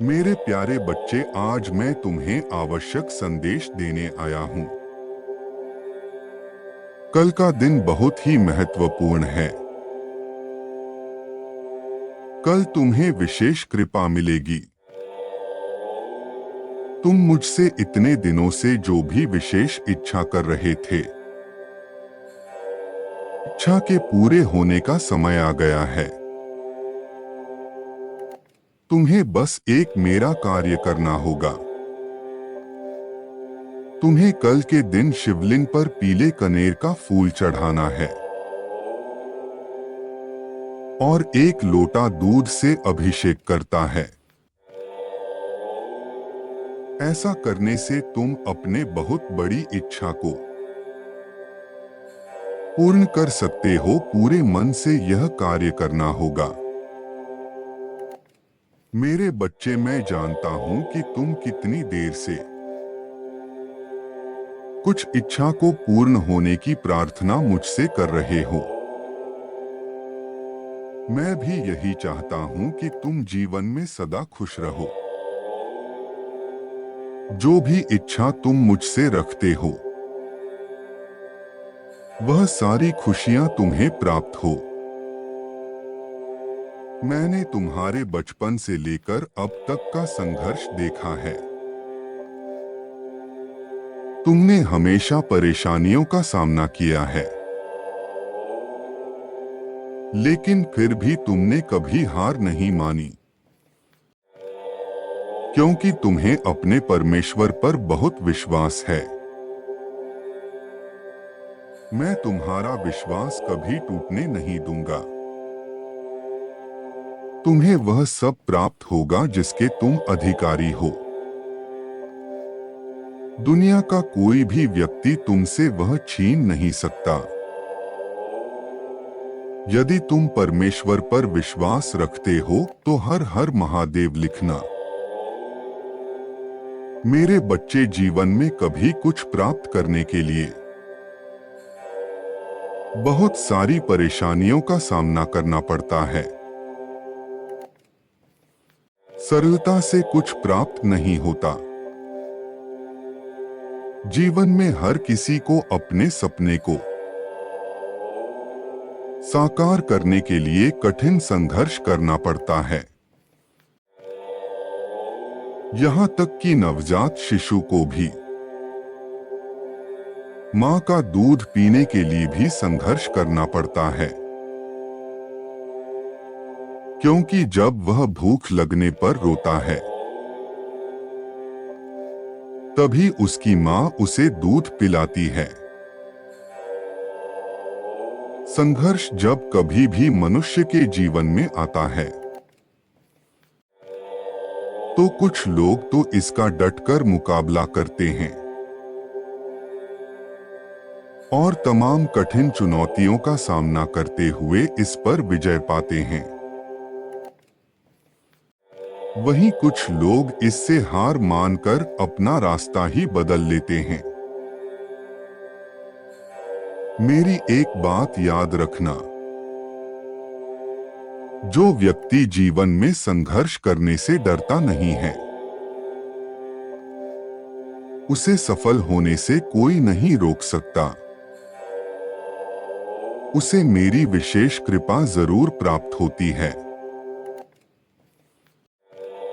मेरे प्यारे बच्चे, आज मैं तुम्हें आवश्यक संदेश देने आया हूँ। कल का दिन बहुत ही महत्वपूर्ण है। कल तुम्हें विशेष कृपा मिलेगी। तुम मुझसे इतने दिनों से जो भी विशेष इच्छा कर रहे थे, इच्छा के पूरे होने का समय आ गया है। तुम्हें बस एक मेरा कार्य करना होगा। तुम्हें कल के दिन शिवलिंग पर पीले कनेर का फूल चढ़ाना है और एक लोटा दूध से अभिषेक करता है। ऐसा करने से तुम अपने बहुत बड़ी इच्छा को पूर्ण कर सकते हो। पूरे मन से यह कार्य करना होगा। मेरे बच्चे, मैं जानता हूं कि तुम कितनी देर से कुछ इच्छा को पूर्ण होने की प्रार्थना मुझसे कर रहे हो। मैं भी यही चाहता हूं कि तुम जीवन में सदा खुश रहो। जो भी इच्छा तुम मुझसे रखते हो, वह सारी खुशियां तुम्हें प्राप्त हो। मैंने तुम्हारे बचपन से लेकर अब तक का संघर्ष देखा है। तुमने हमेशा परेशानियों का सामना किया है, लेकिन फिर भी तुमने कभी हार नहीं मानी, क्योंकि तुम्हें अपने परमेश्वर पर बहुत विश्वास है। मैं तुम्हारा विश्वास कभी टूटने नहीं दूंगा। तुम्हें वह सब प्राप्त होगा जिसके तुम अधिकारी हो। दुनिया का कोई भी व्यक्ति तुमसे वह छीन नहीं सकता। यदि तुम परमेश्वर पर विश्वास रखते हो तो हर हर महादेव लिखना। मेरे बच्चे, जीवन में कभी कुछ प्राप्त करने के लिए बहुत सारी परेशानियों का सामना करना पड़ता है। सरलता से कुछ प्राप्त नहीं होता। जीवन में हर किसी को अपने सपने को साकार करने के लिए कठिन संघर्ष करना पड़ता है। यहाँ तक कि नवजात शिशु को भी माँ का दूध पीने के लिए भी संघर्ष करना पड़ता है, क्योंकि जब वह भूख लगने पर रोता है, तभी उसकी माँ उसे दूध पिलाती है। संघर्ष जब कभी भी मनुष्य के जीवन में आता है, तो कुछ लोग तो इसका डटकर मुकाबला करते हैं और तमाम कठिन चुनौतियों का सामना करते हुए इस पर विजय पाते हैं। वहीं कुछ लोग इससे हार मानकर अपना रास्ता ही बदल लेते हैं। मेरी एक बात याद रखना, जो व्यक्ति जीवन में संघर्ष करने से डरता नहीं है, उसे सफल होने से कोई नहीं रोक सकता। उसे मेरी विशेष कृपा जरूर प्राप्त होती है।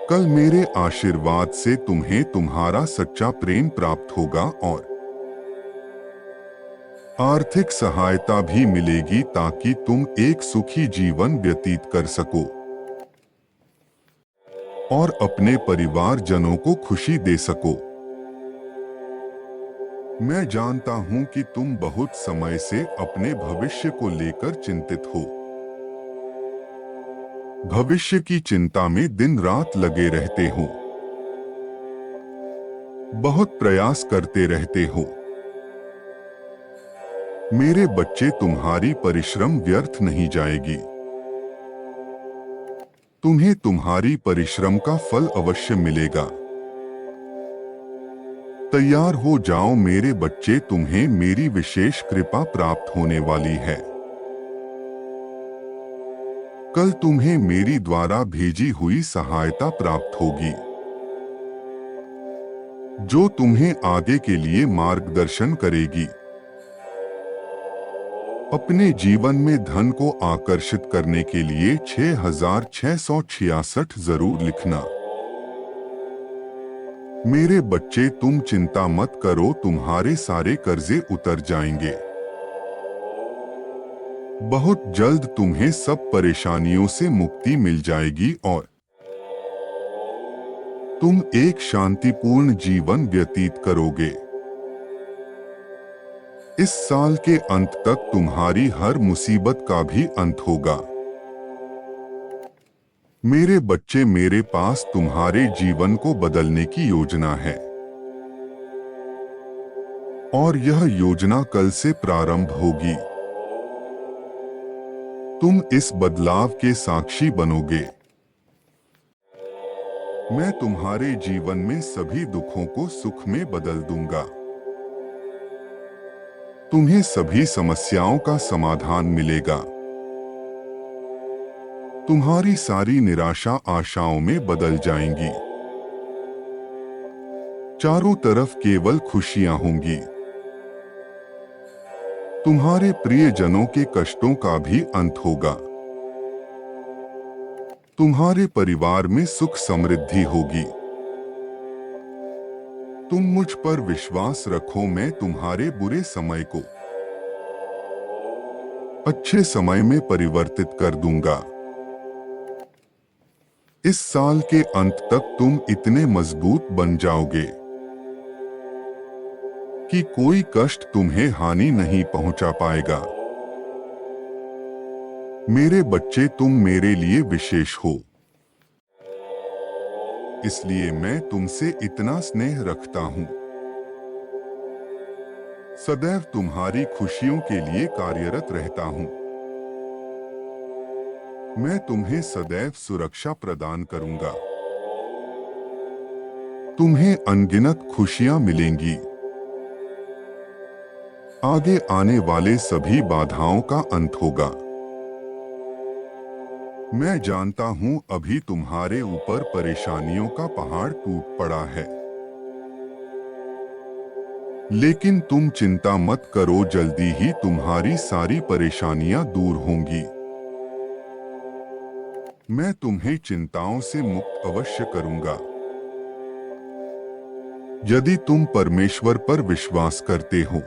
कल मेरे आशीर्वाद से तुम्हें तुम्हारा सच्चा प्रेम प्राप्त होगा और आर्थिक सहायता भी मिलेगी, ताकि तुम एक सुखी जीवन व्यतीत कर सको और अपने परिवारजनों को खुशी दे सको। मैं जानता हूं कि तुम बहुत समय से अपने भविष्य को लेकर चिंतित हो। भविष्य की चिंता में दिन रात लगे रहते हो, बहुत प्रयास करते रहते हो। मेरे बच्चे, तुम्हारी परिश्रम व्यर्थ नहीं जाएगी। तुम्हें तुम्हारी परिश्रम का फल अवश्य मिलेगा। तैयार हो जाओ मेरे बच्चे, तुम्हें मेरी विशेष कृपा प्राप्त होने वाली है। कल तुम्हें मेरी द्वारा भेजी हुई सहायता प्राप्त होगी, जो तुम्हें आगे के लिए मार्गदर्शन करेगी। अपने जीवन में धन को आकर्षित करने के लिए 6666 जरूर लिखना। मेरे बच्चे, तुम चिंता मत करो, तुम्हारे सारे कर्जे उतर जाएंगे। बहुत जल्द तुम्हें सब परेशानियों से मुक्ति मिल जाएगी और तुम एक शांतिपूर्ण जीवन व्यतीत करोगे। इस साल के अंत तक तुम्हारी हर मुसीबत का भी अंत होगा। मेरे बच्चे, मेरे पास तुम्हारे जीवन को बदलने की योजना है और यह योजना कल से प्रारंभ होगी। तुम इस बदलाव के साक्षी बनोगे। मैं तुम्हारे जीवन में सभी दुखों को सुख में बदल दूंगा। तुम्हें सभी समस्याओं का समाधान मिलेगा। तुम्हारी सारी निराशा आशाओं में बदल जाएंगी। चारों तरफ केवल खुशियां होंगी। तुम्हारे प्रियजनों के कष्टों का भी अंत होगा। तुम्हारे परिवार में सुख समृद्धि होगी। तुम मुझ पर विश्वास रखो, मैं तुम्हारे बुरे समय को अच्छे समय में परिवर्तित कर दूंगा। इस साल के अंत तक तुम इतने मजबूत बन जाओगे कि कोई कष्ट तुम्हें हानि नहीं पहुंचा पाएगा। मेरे बच्चे, तुम मेरे लिए विशेष हो, इसलिए मैं तुमसे इतना स्नेह रखता हूं। सदैव तुम्हारी खुशियों के लिए कार्यरत रहता हूं। मैं तुम्हें सदैव सुरक्षा प्रदान करूंगा। तुम्हें अनगिनत खुशियां मिलेंगी। आगे आने वाले सभी बाधाओं का अंत होगा। मैं जानता हूं अभी तुम्हारे ऊपर परेशानियों का पहाड़ टूट पड़ा है, लेकिन तुम चिंता मत करो, जल्दी ही तुम्हारी सारी परेशानियां दूर होंगी। मैं तुम्हें चिंताओं से मुक्त अवश्य करूंगा। यदि तुम परमेश्वर पर विश्वास करते हो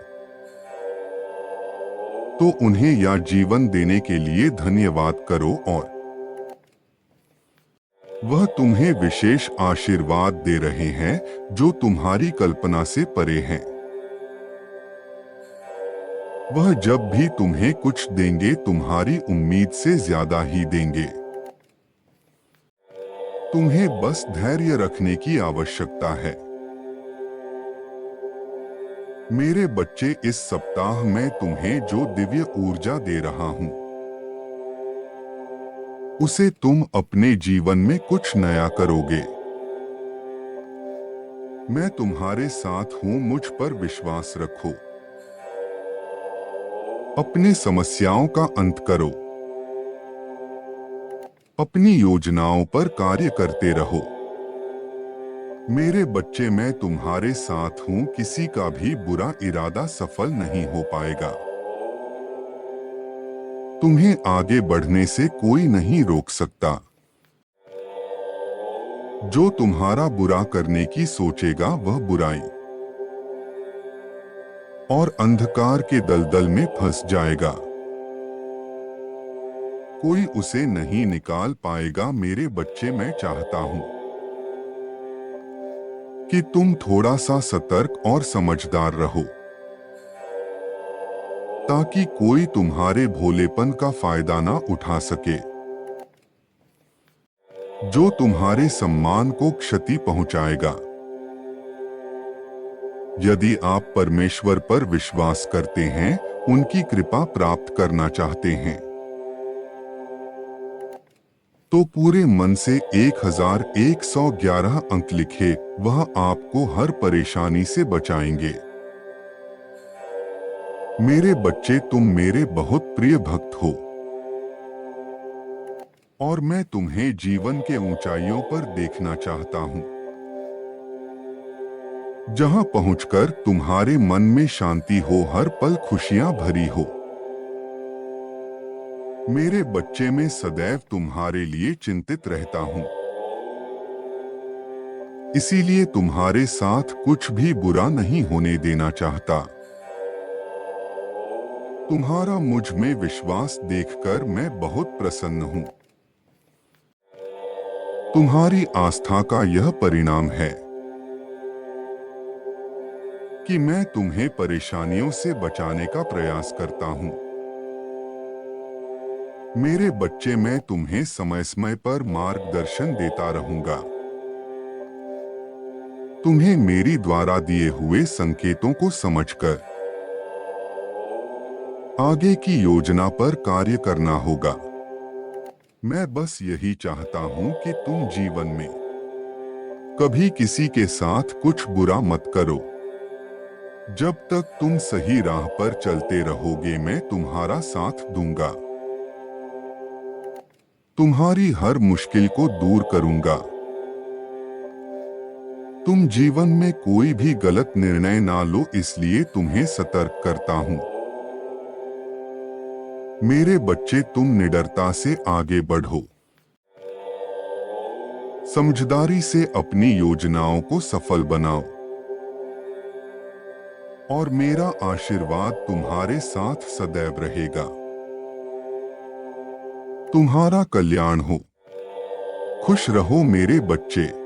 तो उन्हें या जीवन देने के लिए धन्यवाद करो और वह तुम्हें विशेष आशीर्वाद दे रहे हैं जो तुम्हारी कल्पना से परे हैं। वह जब भी तुम्हें कुछ देंगे तुम्हारी उम्मीद से ज्यादा ही देंगे। तुम्हें बस धैर्य रखने की आवश्यकता है। मेरे बच्चे, इस सप्ताह मैं तुम्हें जो दिव्य ऊर्जा दे रहा हूं उसे तुम अपने जीवन में कुछ नया करोगे। मैं तुम्हारे साथ हूं, मुझ पर विश्वास रखो। अपनी समस्याओं का अंत करो। अपनी योजनाओं पर कार्य करते रहो। मेरे बच्चे, मैं तुम्हारे साथ हूं, किसी का भी बुरा इरादा सफल नहीं हो पाएगा। तुम्हें आगे बढ़ने से कोई नहीं रोक सकता। जो तुम्हारा बुरा करने की सोचेगा वह बुराई और अंधकार के दलदल में फंस जाएगा। कोई उसे नहीं निकाल पाएगा। मेरे बच्चे, मैं चाहता हूं कि तुम थोड़ा सा सतर्क और समझदार रहो, ताकि कोई तुम्हारे भोलेपन का फायदा ना उठा सके, जो तुम्हारे सम्मान को क्षति पहुंचाएगा। यदि आप परमेश्वर पर विश्वास करते हैं, उनकी कृपा प्राप्त करना चाहते हैं, तो पूरे मन से 1111 अंक लिखे। वह आपको हर परेशानी से बचाएंगे। मेरे बच्चे, तुम मेरे बहुत प्रिय भक्त हो। और मैं तुम्हें जीवन के ऊंचाइयों पर देखना चाहता हूं, जहां पहुंचकर तुम्हारे मन में शांति हो, हर पल खुशियां भरी हो। मेरे बच्चे, मैं सदैव तुम्हारे लिए चिंतित रहता हूं, इसीलिए तुम्हारे साथ कुछ भी बुरा नहीं होने देना चाहता। तुम्हारा मुझ में विश्वास देखकर मैं बहुत प्रसन्न हूं। तुम्हारी आस्था का यह परिणाम है कि मैं तुम्हें परेशानियों से बचाने का प्रयास करता हूं। मेरे बच्चे, मैं तुम्हें समय समय पर मार्गदर्शन देता रहूंगा। तुम्हें मेरी द्वारा दिए हुए संकेतों को समझकर आगे की योजना पर कार्य करना होगा। मैं बस यही चाहता हूं कि तुम जीवन में कभी किसी के साथ कुछ बुरा मत करो। जब तक तुम सही राह पर चलते रहोगे, मैं तुम्हारा साथ दूंगा। तुम्हारी हर मुश्किल को दूर करूंगा। तुम जीवन में कोई भी गलत निर्णय ना लो, इसलिए तुम्हें सतर्क करता हूं। मेरे बच्चे, तुम निडरता से आगे बढ़ो। समझदारी से अपनी योजनाओं को सफल बनाओ और मेरा आशीर्वाद तुम्हारे साथ सदैव रहेगा। तुम्हारा कल्याण हो। खुश रहो मेरे बच्चे।